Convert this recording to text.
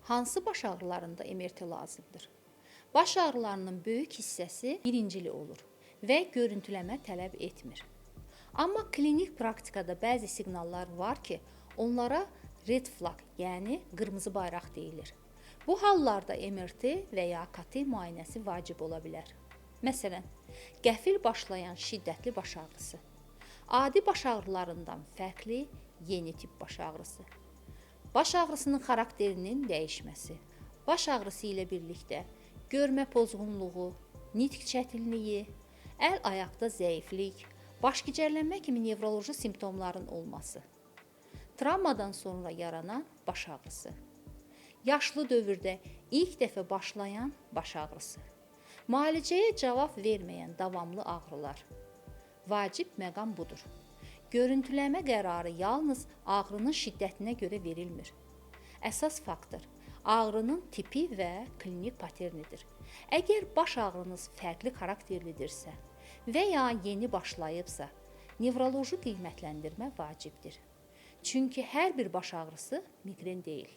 Hansı baş ağrılarında MRT lazımdır? Baş ağrılarının böyük hissəsi birincili olur və görüntüləmə tələb etmir. Amma klinik praktikada bəzi siqnallar var ki, onlara red flag, yəni qırmızı bayraq deyilir. Bu hallarda MRT və ya KT müayinəsi vacib ola bilər. Məsələn, qəfil başlayan şiddətli baş ağrısı, adi baş ağrılarından fərqli yeni tip baş ağrısı, baş ağrısının xarakterinin dəyişməsi, baş ağrısı ilə birlikdə görmə pozğunluğu, nitq çətinliyi, əl-ayaqda zəiflik, baş gicəllənmə kimi nevroloji simptomların olması, travmadan sonra yaranan baş ağrısı, yaşlı dövrdə ilk dəfə başlayan baş ağrısı, müalicəyə cavab verməyən davamlı ağrılar. Vacib məqam budur. Görüntüləmə qərarı yalnız ağrının şiddətinə görə verilmir. Əsas faktor ağrının tipi və klinik paternidir. Əgər baş ağrınız fərqli xarakterlidirsə və ya yeni başlayıbsa, nevroloji qiymətləndirmə vacibdir. Çünki hər bir baş ağrısı miqren deyil.